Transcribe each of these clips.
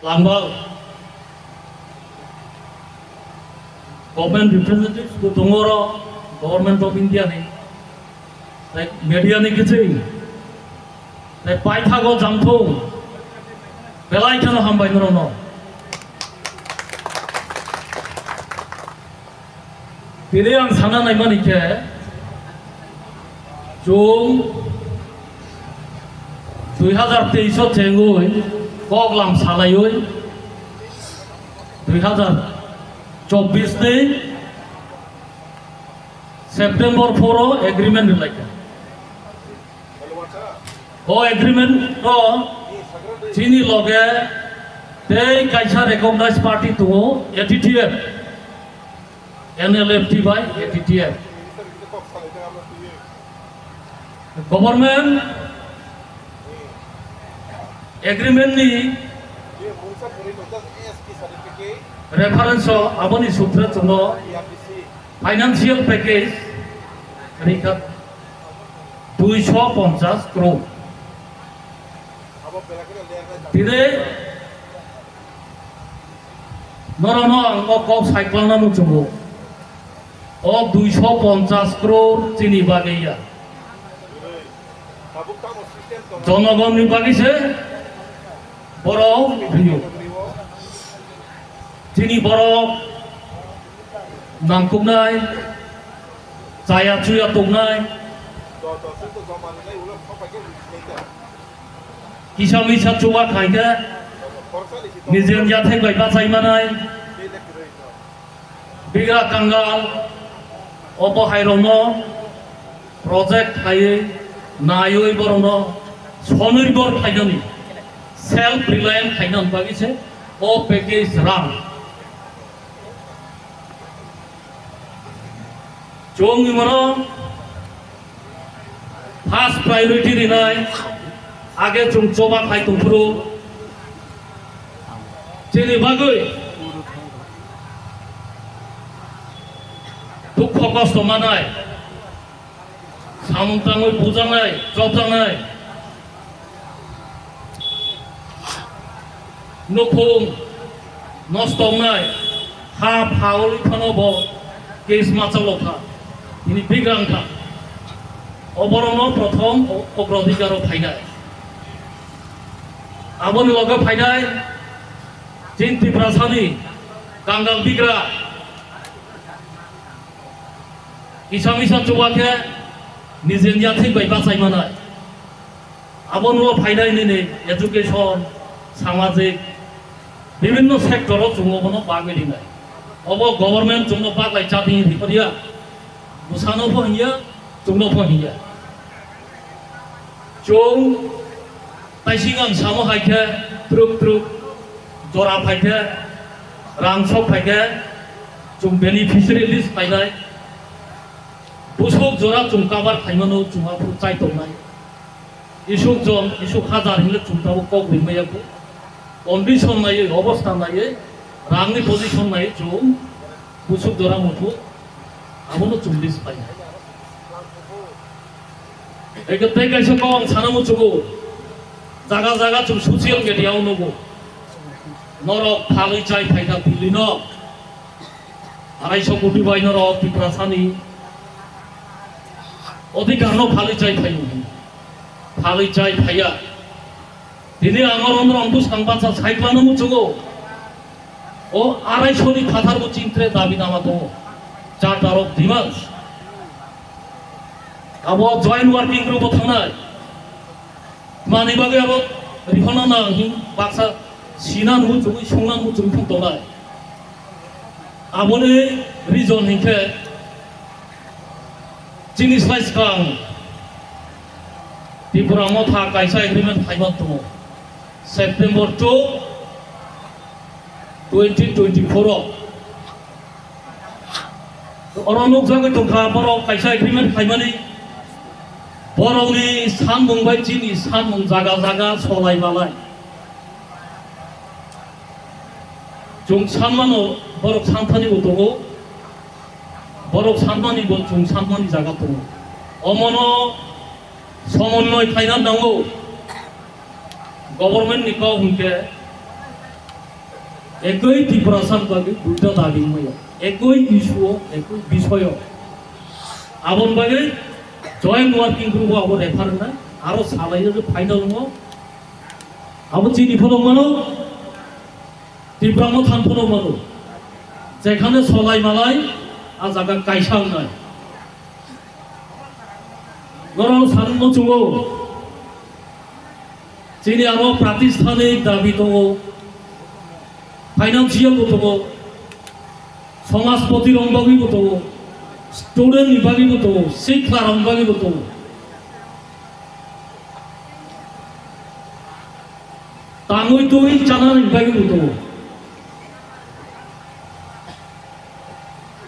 Lambal government representatives ko tungoro government of India ni like media ni kichi like paitha go jamtho belai kana hambai no tiri ang sana nai mani ke jung 2023 tengoi Koglam Salayoi 2024 ni September 4 agreement like agreement to chini loge they kaisa recognized party to ATTF NLFT by ATTF government agreement ni reference aboni sutra jono financial package rikat 250 crore tire norono angko kok cycle namu jomo o 250 crore chini bagaiya জনগণ নিবাগিছে বড় view তিনি বড় নামকুমনাই চায়া চুয়া টংনাই কিসা Misa চুয়া খাইকে নিজের জাথে গাইবা চাইমানাই বিগা কাঙ্গাল অপহাইরন project হাইয়ে নায়ই বরণ স্বনির্ভর খাইনি self reliant খাইন বাগিছে ও package রাং জং ইমন first priority Rinnai আগে জং চবা খাই তুফুরু চিনি বাগৈ দুঃখ কষ্ট মানায় সামন্তাঙ্গই বুঝানাই জবজানাই নখুম নষ্টংনাই হা ফাওলি ফানব কেস মাচালখা তিনি বিগ্রাংখা অবরণ প্রথম অগ্রাধিকার ফাইনাই আবনি লগে ফাইনাই চিন্তি প্রাসানি কাঙ্গাল বিগ্রা ইসামিসা চুয়াকে নিজের জাতি গাইবা চাইমানাই আবনো ফাইনাই নিনে এডুকেশন সামাজিক বিভিন্ন সেক্টরত জঙ্গবনো বাগৈ দিনাই অব গভর্নমেন্ট জঙ্গ বাগলাই জাতি রিপরিয়া বুসানো ফহিয়া জঙ্গ ফহিয়া জং তাইসিং সামো হাইকে ট্রুক ট্রুক জরা ফাইকে রাংসক ফাইকে জং বেনিফিशियारि लिस्ट फाइनाय बुसुक जरा चुंकाबार खाइमानो चुंगाफोर चाइतनाय इसुक जन इसुक हाजार हिले चुंकाबो कक रिमायाबो कन्डिशन नायै अवस्था नायै रांनि पजिशन नायै चुं बुसुक जरा मुथु आबनो चुंलिस पाइ एकते काइसो कं सानामु चुगो जागा जागा चुं सोशल मीडियाव नगो नरक फालै चाइ फाइदा दिल्लीनो 250 कोटी बाय नरक पिप्रासानि अधिकार फाली चाय फाली चाय फाया दिनै आंगरन अंतु सांबासा साइक्लानो मुचुगो ओ 250 नि फाथारबो चिंत्रे दाबि नामा दङ चार्टार अफ डिमांड्स आबो जॉइंट वर्किंग ग्रुप थांनाय मानि बागै आबो रिफना नांहि बाक्सा सिना मुचुगो संना मुचुगो दनाय आबोनि रिजन हिंखे जिनिस लाइसकां त्रिपुरा मथा काइसा एग्रीमेंट फाइमान दङ सेप्टेम्बर 2 2024 अरनक जागै दंखा बर काइसा एग्रीमेंट फाइमानि बरनि सानमुं बाय जिनि सानमुं जागा जागा सलाय बालाय जों सानमानो बरक सानथानिबो दङ बरक सानमानि जों सानमानि जागा दङ अमनो समन्वय फाइनाल नांगौ गवर्नमेंट निकाव हुनके একই ত্রিপুরাসান বাকি দুইটা দাবি ময় একই ইস্যু একই বিষয় আবন বাগে জয়েন্ট ওয়ার্কিং গ্রুপ আবো রেফার না আরো সালাইয়ে যে ফাইনাল ম আবো চিনি ফলো মানো ত্রিপুরামো থান ফলো মানো যেখানে সলাই মালাই আর জায়গা কাইসাং নাই গরম সান্ন চুগো চিনি আরো প্রাতিষ্ঠানিক দাবি দङ फाइनान्शियल दङ समाजपति रंबागिबो दङ स्टूडेंट विभागिबो दङ शिक्षा रंबागिबो दङ ताङै तुइ चाना विभागिबो दङ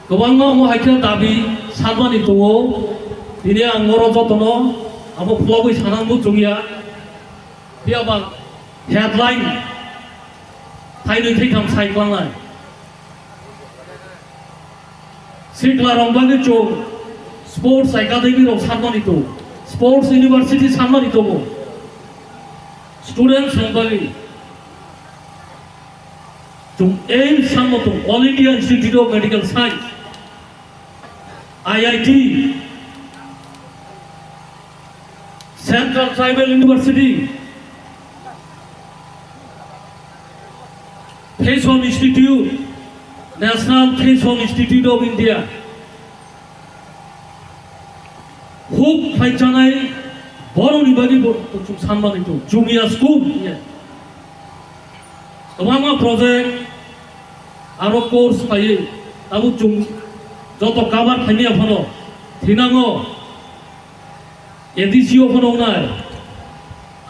गोबां हायखो दाबि सानमानि दङ दिनै आं जतन आबो फुलाबै सानांगौ जोंनिया बेयाबा हेडलाइन थाइनै थैथाम सायख्लांनाय सिख्ला रंबागि चौ स्पोर्ट्स एकाडेमी रं सानमानि दं स्पोर्ट्स यूनिवर्सिटी सानमानि दङ स्टूडेंट्स रंबागि जों एम सानमो दं all India institute of medical science IIT central tribal university fashion institute national fashion institute of India खूब फाइजानाय बर'नि बागै सानमानि दं जुमिया स्कुल गोबां प्रजेक्ट आरो कोर्स फायो दाबो जों जत काबार फाइनिया फनो थिनांगो एडिसिओ फनोनाय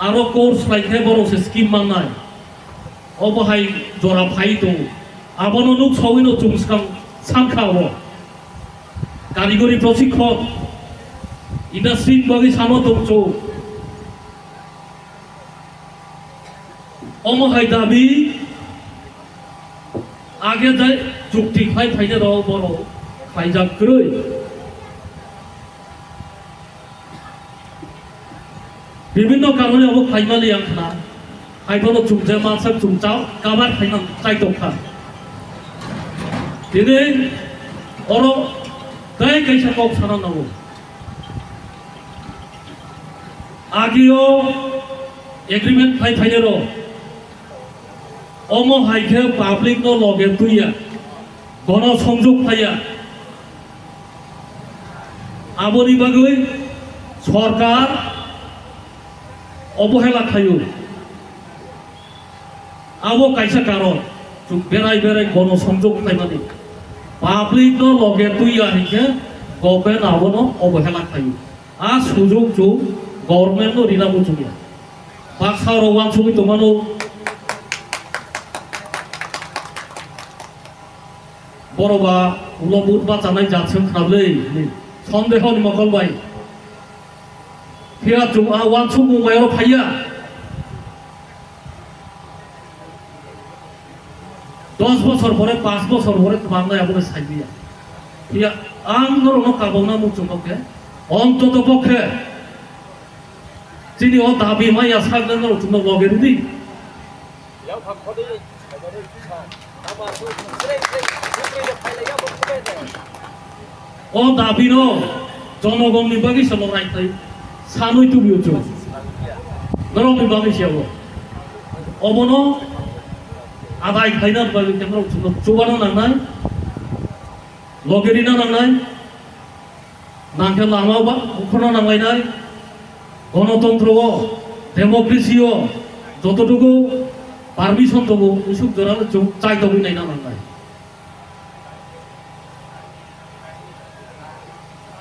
आरो कोर्स लाइखे बर'से स्किम मांनाय अबहाय जरा फाइ दं आबनो नुक साविनो जुमस्कां सानखावो कारिगरी प्रशिक्षण इंडस्ट्री बागै सानो दंजो अमहाय दाबि आगे जाय जुक्ति फाइ फाइने र बर' फाइजाग्रै विभिन्न कारणे अब फाइमालि आंखना फाइफोनो जुमजे मानसा जुमचाव काबार फाइनां चाइदखा दिनै अरो दै कैसा कब सानांगौ आगियो एग्रीमेंट फाइ फाइने र अमो हाइखे पाब्लिक नो लगे तुइया गण संयोग फाइया आबोनि बागै सरकार अवहेला खायो आबो कैसा कारण जों बेराय बेराय गण संयोग फाइमानि पाब्लिक नो लगे तुइया हिखे गभर्नमेंट आबोनो अवहेला खायो आ सुयोग जो गवर्नमेंट नो रिनाबो जोंनिया बाक्सा रवान सुबि दमानो बर'बा उलबुद बा जानाय जाथों खाबलै सन्देहनि मकलबाय फिया जुम आ वान सु मुंबायाव फाइया 10 বছর পরে 5 বছর পরে বাংলায় আবনে সাইবিয়া फिया आं नरनो काबौना मुचुमके অন্তত পক্ষে যিনি ও দাবি মাইয়া সাগলেন রচুম লগেরুদি ও দাবির জনগণনি বাকি সব রাইতাই সানুই তুমি উচ্চ নরমি বাকি সেব অবন আদায় খাইনার বাকি কেমন উচ্চ চুবানো নাংনাই লগেরিনা নাংনাই নাংকে লামাও বা উখনা নাংলাইনাই গণতন্ত্র ডেমোক্রেসিও যতটুকু পারমিশন দেবো উসুক জোরালে চাই দেবই নাই না নাংনাই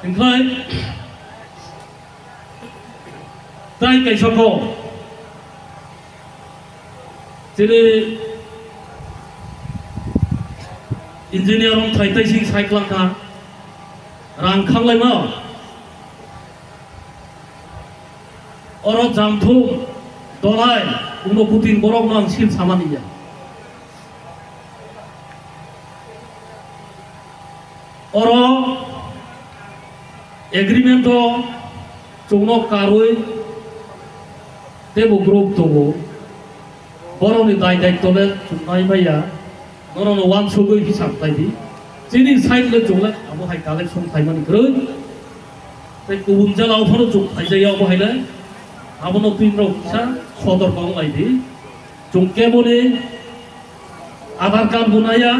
ओंखाय जाय कायसखौ जेरै इन्जिनियारं थाइताइसिं सायख्लांखा रांखांलायमा अर जामथुम दलाय उनपुतिन बरक नां सिल सामानिया अर एग्रीमेंट जोंनो कारुय तेबो ग्रुप दङ बर'नि दाय दायित्वले जुनाय बाया 너는 완속의 희상까지 진이 사이를 종래 아무 할 가래 송타이만 그런 때 구분자 나오는 좀 가져야 뭐 할래 아무도 빈로 기사 소더 방라이디 좀 깨보니 아धार कार्ड बनाया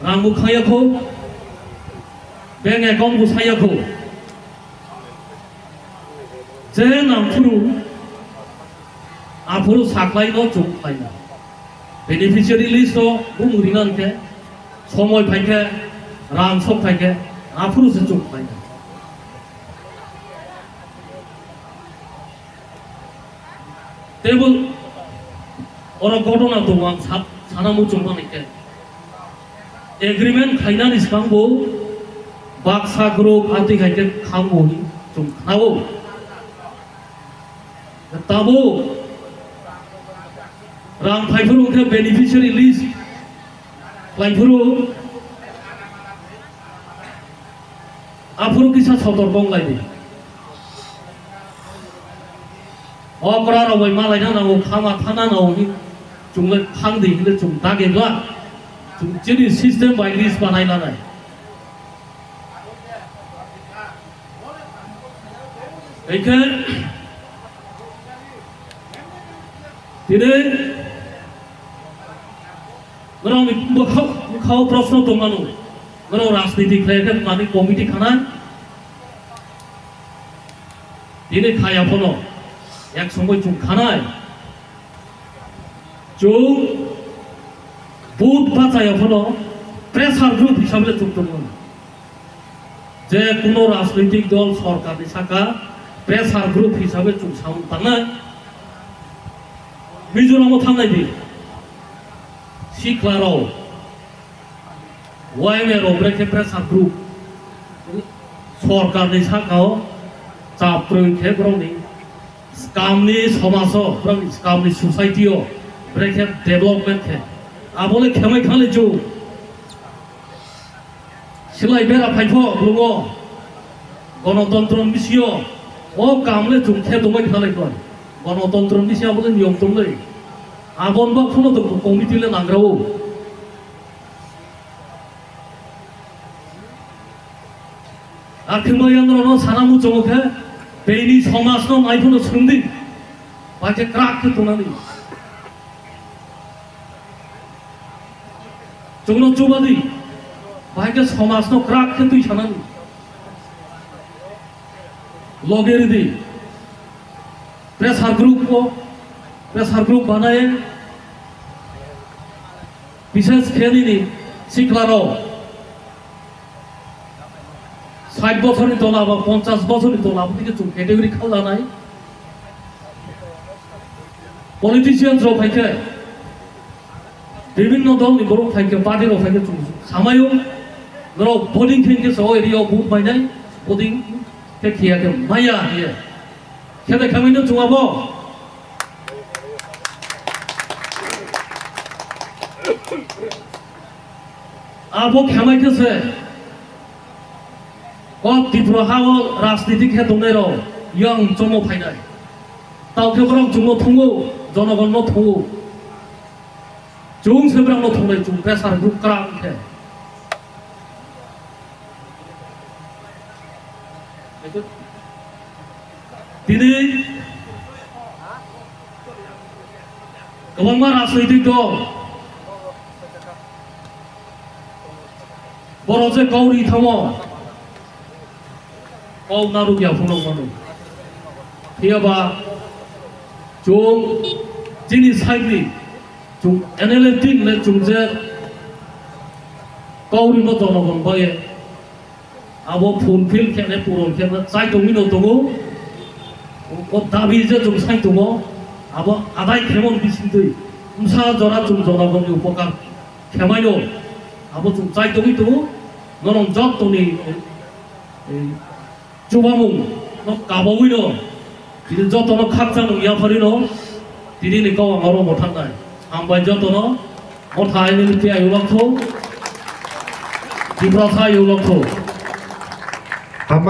रां बुखायाखौ बैंक एकाउंट बुसायाखौ जे नामफुरु आफुरु साख्लायनो जंखायना बेनिफिशियारि लिस्ट बुंरिनानके समय फायके रां सब फायके आफुरु से जंखायना टेबल orang घटना दं आं सानामु जंबानायके एग्रीमेंट खायनानि सिगांबो बाक्सा ग्रुप आथिखायके खांबोनि जंखानाबो ताबो रां फायफोरखौ बेनिफिशियारि लिस्ट लाइफोरु आफुरु किसा सदर बंलायदि अकरा रावै मालायना नांगौ खामा थाना नांगौ जोंनो खांदै होनो जों दागेब्ला जों जेरै सिस्टेम बाय लिस्ट बानायनानै बेखौ दिनै नों मोखाव प्रश्न दंमानो नों राजनीति खालायखौ माने कमिटि खाना दिनै खायाफोनो एक समय जों खानाय जों बुध बाजायावनो प्रेसार ग्रुप हिसाबै जों दंमोन जे कोनो राजनीतिक दल सरकारनि साखा प्रेसार ग्रुप हिसाबै जों साउन्ड थांनाय मिजोरामाव थांनायदि सिख्लाराव वाइमेराव ब्रेके प्रेसार ग्रुप सरकारनि साखाव चाब्रै खेब्रावनि स्कामनि समाजो स्कामनि सोसाइटियो ब्रेके डेभलपमेंट के आबोले खेमै खाले जो सिलाय बेरा फाइफो लुङो गणतंत्र मिसियो ओ कामले जुंखे दंबाय खाले कोन गणतंत्र मिसिया बोले नियम दंलै आबन बा फनो दं कमिटिले नांग्रावो आखिमायानो सानामु जंखे बेनि समाजनो माइफोनो सोंदि बाके क्राकखे तोनानि जोंनो जुबादि बाके समाजनो क्राकखे तुइ सानानि लगेरिदि प्रेसार ग्रुप बानाये विशेष खेलिनि सिख्लाराव 60 বছরনি তোলা বা 50 বছরনি তোলা আপনি जों कैटेगरी खालानाय पलिटिशियन्स रो फाइके विभिन्न दलनि बर' फाइके पार्टी रो फाइके जों सामायो नरो बोर्डिंग खेंके सो एरिया बुट बायनाय बोर्डिंग के खिया के माया हे खेदे खामिनो जुआबो आबो खामायके से त्रिपुराहाव राजनीतिक हे दंनायरो यं जमो फायनाय तावखेब्रां जुमो थंगो जनगणनो थंगो जों सेब्रांनो थंनाय जों प्रेसार ग्रुप क्रांखे दिनै गोबां राजनीतिक दं बर' जे गावनि थाङो गाव नारुगिया फुनांगौ फैयाबा जों जोंनि साइडनि जों एनालिटिक ने जों जे गावनिनो जनगण बाये आबो फुलफिल खेने पुरन खेने जाय दंमिनो दङो ओ दाबि जे जों साइ दङ आबो आदाय खेमन बिसिदै उमसा जरा जों जनगणनि उपकार खेमायनो आबो जों जाय दङ नरम जतनि जुबामुं न गाबावैनो बिदि जतनो खाकजानो याफारिनो दिनै गाव आंगारो मथांनाय आमबाय जतनो मथायनि आयुलाखौ दिब्राथा आयुलाखौ